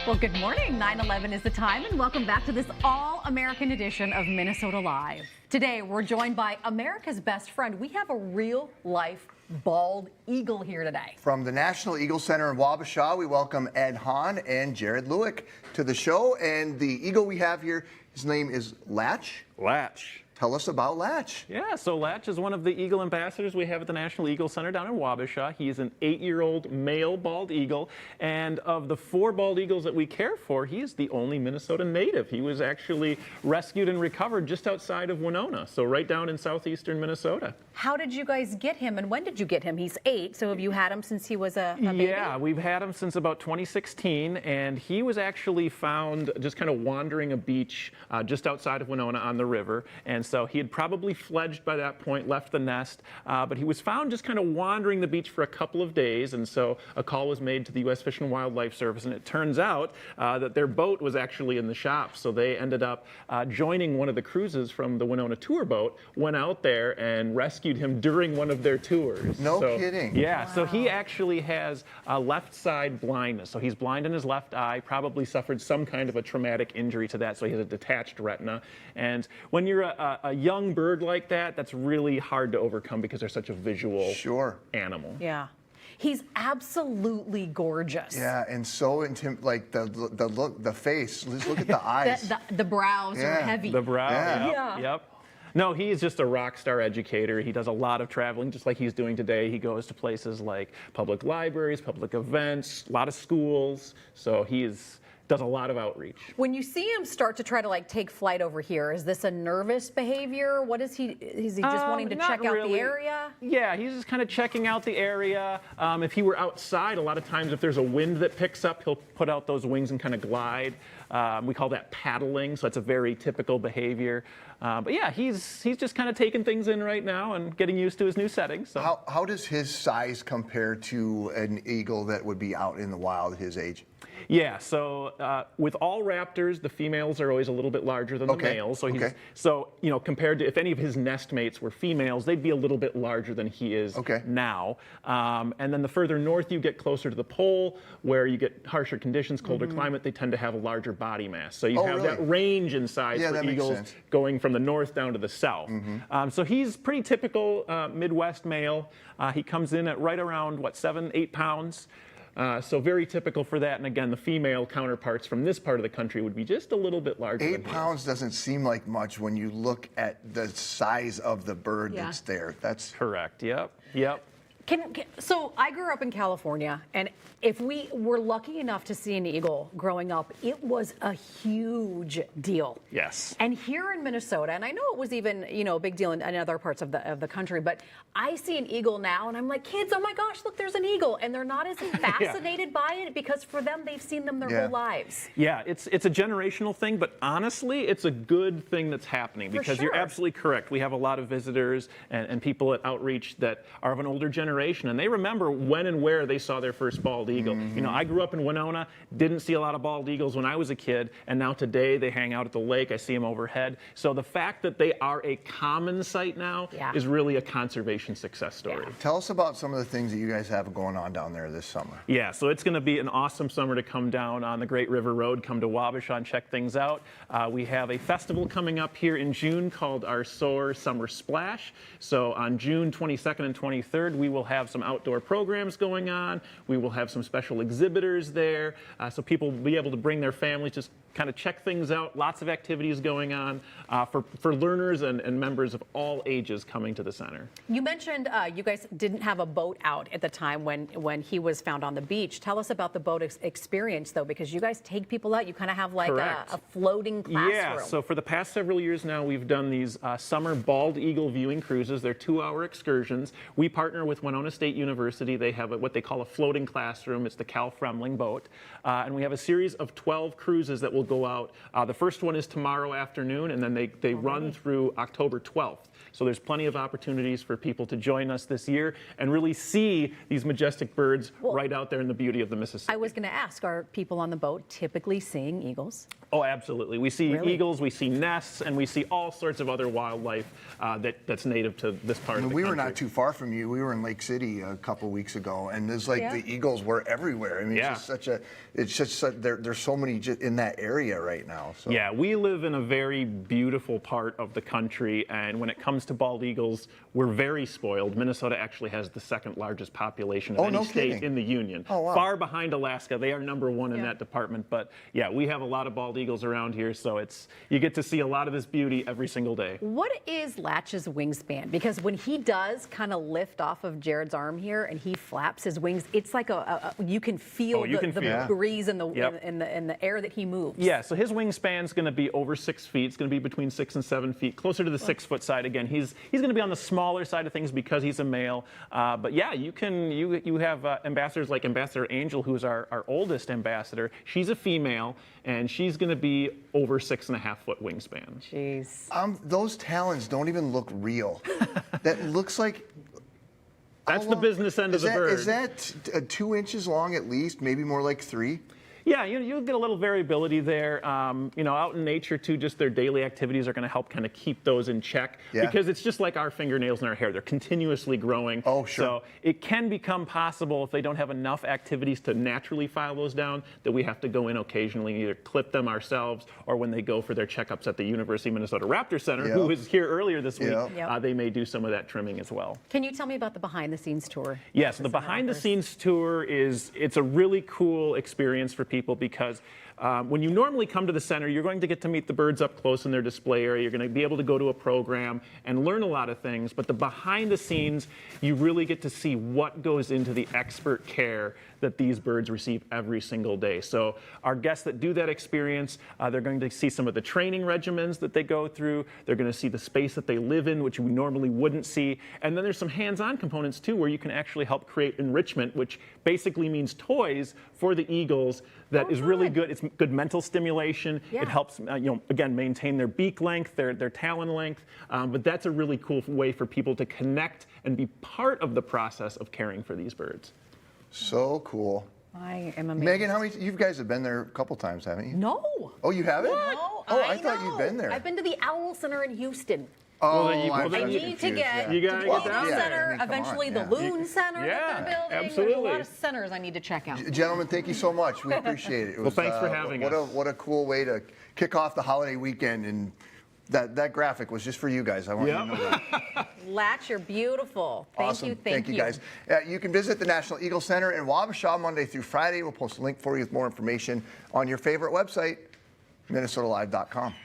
Well, good morning. 9:11 is the time, and welcome back to this all-American edition of Minnesota Live. Today, we're joined by America's best friend. We have a real-life bald eagle here today. From the National Eagle Center in Wabasha, we welcome Ed Hahn and Jared Lewick to the show. And the eagle we have here, his name is Latch. Latch. Tell us about Latch. Yeah, so Latch is one of the eagle ambassadors we have at the National Eagle Center down in Wabasha. He is an 8-year-old male bald eagle, and of the 4 bald eagles that we care for, he is the only Minnesota native. He was actually rescued and recovered just outside of Winona, so right down in southeastern Minnesota. How did you guys get him, and when did you get him? He's 8, so have you had him since he was a baby? Yeah, we've had him since about 2016, and he was actually found just kind of wandering a beach just outside of Winona on the river, and so he had probably fledged by that point, left the nest, but he was found just kind of wandering the beach for a couple of days, and so a call was made to the U.S. Fish and Wildlife Service, and it turns out that their boat was actually in the shop, so they ended up joining one of the cruises from the Winona tour boat, went out there and rescued him during one of their tours. No kidding. Yeah, Wow. So he actually has left side blindness, so he's blind in his left eye, probably suffered some kind of a traumatic injury to that, so he has a detached retina, and when you're a young bird like that, that's really hard to overcome because they're such a visual animal. Yeah. He's absolutely gorgeous. Yeah, and so like the look, the face. Let's look at the eyes. The brows are heavy. The brow, Yeah. Yep. No, he is just a rock star educator. He does a lot of traveling, just like he's doing today. He goes to places like public libraries, public events, a lot of schools. So does a lot of outreach. When you see him start to try to take flight over here, is this a nervous behavior? What is he? Is he just wanting to check out the area? Yeah, he's just kind of checking out the area. If he were outside, a lot of times if there's a wind that picks up, he'll put out those wings and kind of glide. We call that paddling, so it's a very typical behavior. But yeah, he's just kind of taking things in right now and getting used to his new setting. So How does his size compare to an eagle that would be out in the wild at his age? Yeah, so with all raptors, the females are always a little bit larger than the males. So compared to if any of his nest mates were females, they'd be a little bit larger than he is now. And then the further north you get, closer to the pole, where you get harsher conditions, colder climate, they tend to have a larger body mass. So you have that range in size for eagles going from the north down to the south. So he's pretty typical Midwest male. He comes in at right around 7-8 pounds. So very typical for that, and again, the female counterparts from this part of the country would be just a little bit larger. 8 pounds doesn't seem like much when you look at the size of the bird that's there. That's correct. Yep. So I grew up in California, and if we were lucky enough to see an eagle growing up, it was a huge deal. Yes. And here in Minnesota, and I know it was even a big deal in other parts of the country, but I see an eagle now, and I'm like, kids, oh my gosh, look, there's an eagle, and they're not as fascinated by it because for them, they've seen them their whole lives. Yeah, it's a generational thing, but honestly, it's a good thing that's happening because you're absolutely correct. We have a lot of visitors and people at outreach that are of an older generation, and they remember when and where they saw their first bald eagle. I grew up in Winona, didn't see a lot of bald eagles when I was a kid, and now today they hang out at the lake. I see them overhead. So the fact that they are a common sight now is really a conservation success story. Tell us about some of the things that you guys have going on down there this summer. Yeah, so it's going to be an awesome summer to come down on the Great River Road, come to Wabasha and check things out. We have a festival coming up here in June called our SOAR Summer Splash. So on June 22nd and 23rd, we will have some outdoor programs going on. We will have some special exhibitors there, so people will be able to bring their families, just kind of check things out. Lots of activities going on for learners and members of all ages coming to the center. You mentioned you guys didn't have a boat out at the time when he was found on the beach. Tell us about the boat experience, though, because you guys take people out. You kind of have like a floating classroom. Yeah, so for the past several years now, we've done these summer bald eagle viewing cruises. They're 2-hour excursions. We partner with Winona State University. They have what they call a floating classroom. It's the Cal Fremling boat. And we have a series of 12 cruises that will go out. The first one is tomorrow afternoon, and then they run through October 12th. So there's plenty of opportunities for people to join us this year and really see these majestic birds right out there in the beauty of the Mississippi. I was going to ask, are people on the boat typically seeing eagles? Oh, absolutely. We see eagles, we see nests, and we see all sorts of other wildlife that's native to this part of the country. We were not too far from you. We were in Lake City a couple weeks ago, and it's like the eagles were everywhere. I mean, it's just there's so many in that area right now. So. Yeah, we live in a very beautiful part of the country, and when it comes to bald eagles, we're very spoiled. Minnesota actually has the second largest population of any state in the union. Oh, wow. Far behind Alaska. They are #1 in that department. But yeah, we have a lot of bald eagles around here, so you get to see a lot of this beauty every single day. What is Latch's wingspan? Because when he does kind of lift off of Jared's arm here and he flaps his wings, it's like you can feel the breeze and the air that he moves. Yeah, so his wingspan's going to be over 6 feet. It's going to be between 6 and 7 feet, closer to the 6-foot side. Again, he's going to be on the smaller side of things because he's a male. But yeah, you have ambassadors like Ambassador Angel, who's our oldest ambassador. She's a female, and she's going to be over 6.5-foot wingspan. Jeez. Those talons don't even look real. That looks like. That's the business end of the bird. Is that 2 inches long at least? Maybe more like 3? Yeah, you'll get a little variability there. Out in nature too, just their daily activities are going to help kind of keep those in check because it's just like our fingernails and our hair. They're continuously growing. Oh, sure. So it can become possible if they don't have enough activities to naturally file those down that we have to go in occasionally and either clip them ourselves or when they go for their checkups at the University of Minnesota Raptor Center, who was here earlier this week, they may do some of that trimming as well. Can you tell me about the behind-the-scenes tour? Yeah, so the behind-the-scenes tour it's a really cool experience for people because when you normally come to the center, you're going to get to meet the birds up close in their display area. You're going to be able to go to a program and learn a lot of things. But the behind the scenes, you really get to see what goes into the expert care that these birds receive every single day. So our guests that do that experience, they're going to see some of the training regimens that they go through. They're going to see the space that they live in, which we normally wouldn't see. And then there's some hands-on components too, where you can actually help create enrichment, which basically means toys for the eagles that is really good. It's good mental stimulation. It helps, again, maintain their beak length, their talon length. But that's a really cool way for people to connect and be part of the process of caring for these birds. So cool. I am amazed. Megan, you guys have been there a couple times, haven't you? No. Oh, you haven't? No, I thought you'd been there. I've been to the Owl Center in Houston. Oh, I need to get You to gotta the get Eagle down Center, eventually the Loon Center that they're building. Absolutely. There's a lot of centers I need to check out. Gentlemen, thank you so much. We appreciate it. Well, thanks for having us. What a cool way to kick off the holiday weekend, and that graphic was just for you guys. I want you to know that. Latch, you're beautiful. Thank Awesome. you. Thank you, guys. You can visit the National Eagle Center in Wabasha Monday through Friday. We'll post a link for you with more information on your favorite website, minnesotalive.com.